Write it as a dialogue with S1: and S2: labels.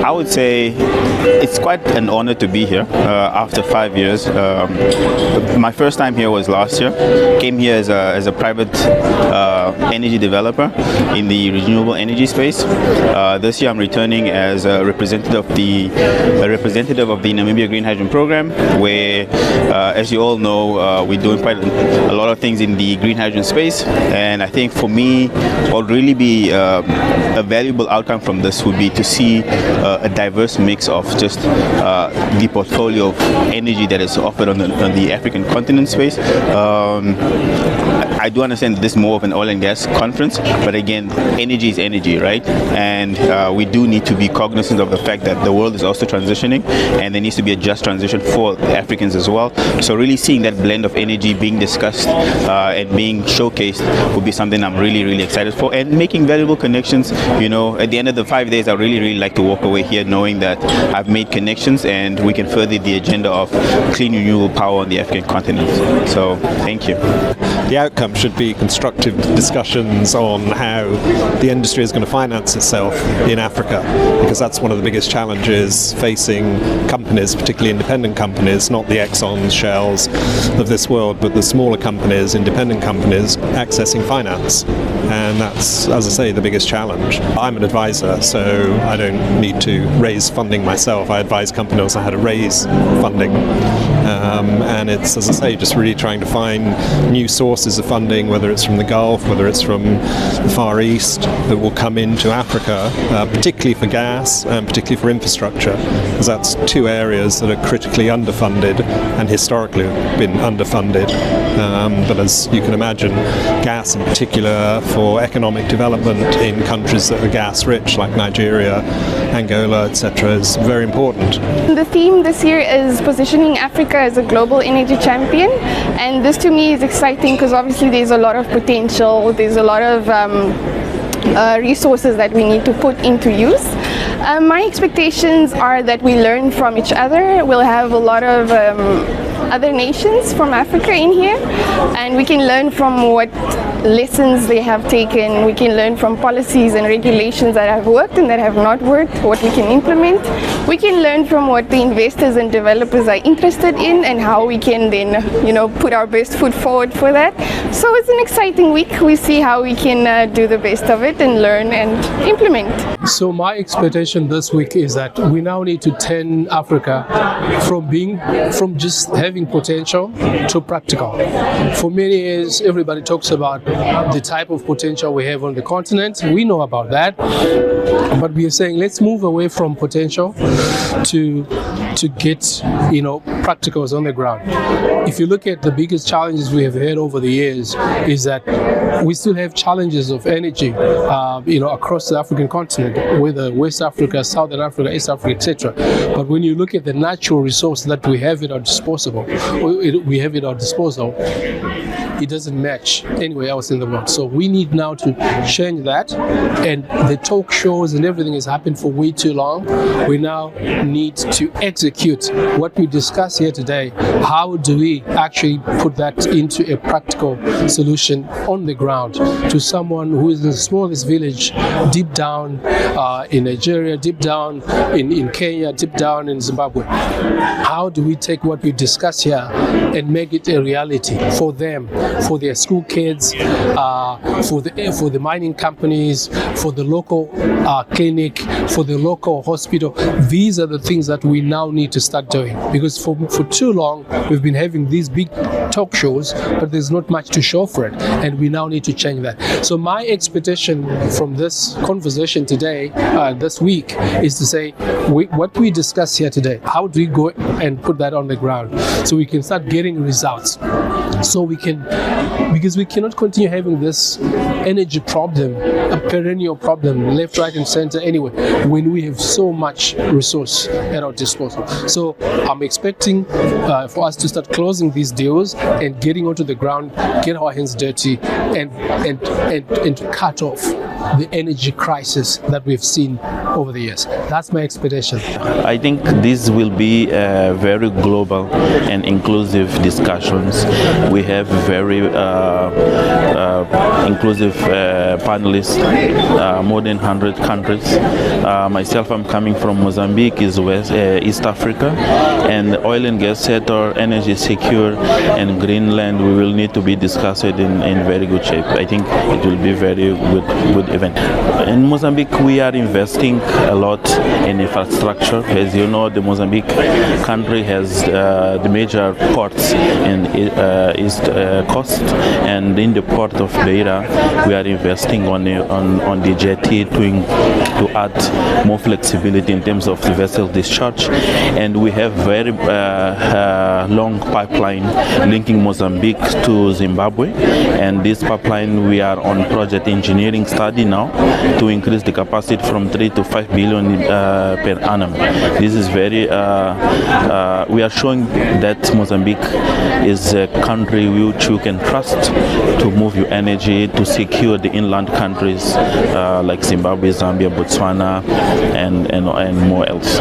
S1: I would say it's quite an honor to be here after 5 years. My first time here was last year. Came here as a private energy developer in the renewable energy space. This year I'm returning as a representative of the Namibia Green Hydrogen Program, where, as you all know, we're doing quite a lot of things in the green hydrogen space. And I think for me, what would really be a valuable outcome from this would be to see a diverse mix of just the portfolio of energy that is offered on the African continent space. I do understand that this is more of an oil and gas conference, but again, energy is energy, right? And we do need to be cognizant of the fact that the world is also transitioning, and there needs to be a just transition for the Africans as well. So really seeing that blend of energy being discussed and being showcased would be something I'm really, really excited for, and making valuable connections. You know, at the end of the 5 days, I really like to walk away here knowing that I've made connections and we can further the agenda of clean renewable power on the African continent. So thank you.
S2: The outcome should be constructive discussions on how the industry is going to finance itself in Africa, because that's one of the biggest challenges facing companies, particularly independent companies, not the Exxons, Shells of this world, but the smaller companies, independent companies, accessing finance. And that's, as I say, the biggest challenge. I'm an advisor, so I don't need to raise funding myself. I advise companies on how to raise funding. And it's, as I say, just really trying to find new sources of funding, whether it's from the Gulf, whether it's from the Far East, that will come into Africa, particularly for gas and particularly for infrastructure, because that's two areas that are critically underfunded and historically have been underfunded. But as you can imagine, gas in particular for economic development in countries that are gas rich, like Nigeria, Angola, etc., is very important.
S3: The theme this year is positioning Africa as a global energy champion, and this to me is exciting because obviously there's a lot of potential, there's a lot of resources that we need to put into use. My expectations are that we learn from each other. We'll have a lot of other nations from Africa in here, and we can learn from what lessons they have taken. We can learn from policies and regulations that have worked and that have not worked, what we can implement. We can learn from what the investors and developers are interested in and how we can then, put our best foot forward for that. So it's an exciting week. We see how we can do the best of it and learn and implement.
S4: So my expectation this week is that we now need to turn Africa from just having potential to practical. For many years, everybody talks about the type of potential we have on the continent. We know about that, but we are saying let's move away from potential to get practicals on the ground. If you look at the biggest challenges we have had over the years, is that we still have challenges of energy across the African continent, whether West Africa, Southern Africa, East Africa, etc. But when you look at the natural resource that we have at our disposal, it doesn't match anywhere else in the world. So we need now to change that, and the talk shows and everything has happened for way too long. We now need to execute what we discuss here today. How do we actually put that into a practical solution on the ground to someone who is in the smallest village, deep down in Nigeria, deep down in Kenya, deep down in Zimbabwe? How do we take what we discuss here and make it a reality for them, for their school kids, for the mining companies, for the local clinic, for the local hospital? These are the things that we now need to start doing, because for too long we've been having these big talk shows, but there's not much to show for it, and we now need to change that. So my expectation from this conversation today, this week, is to say what we discuss here today, how do we go and put that on the ground so we can start getting results, so we can, because we cannot continue having this energy problem, a perennial problem, left, right and center anyway, when we have so much resource at our disposal. So I'm expecting for us to start closing these deals and getting onto the ground, get our hands dirty, and to cut off the energy crisis that we've seen over the years. That's my expectation.
S1: I think this will be very global and inclusive discussions. We have very inclusive panelists, more than 100 countries. Myself, I'm coming from Mozambique, is East Africa, and oil and gas sector, energy secure, and Greenland, we will need to be discussed in very good shape. I think it will be very good event. In Mozambique, we are investing a lot in infrastructure. As you know, the Mozambique country has the major ports in East Coast, and in the port of Beira, we are investing on the jetty to add more flexibility in terms of the vessel discharge, and we have very long pipeline linking Mozambique to Zimbabwe, and this pipeline we are on project engineering study now to increase the capacity from 3 to 5 billion per annum. This is very we are showing that Mozambique is a country which you can trust to move your energy to secure the inland countries like Zimbabwe, Zambia, Botswana, and more else.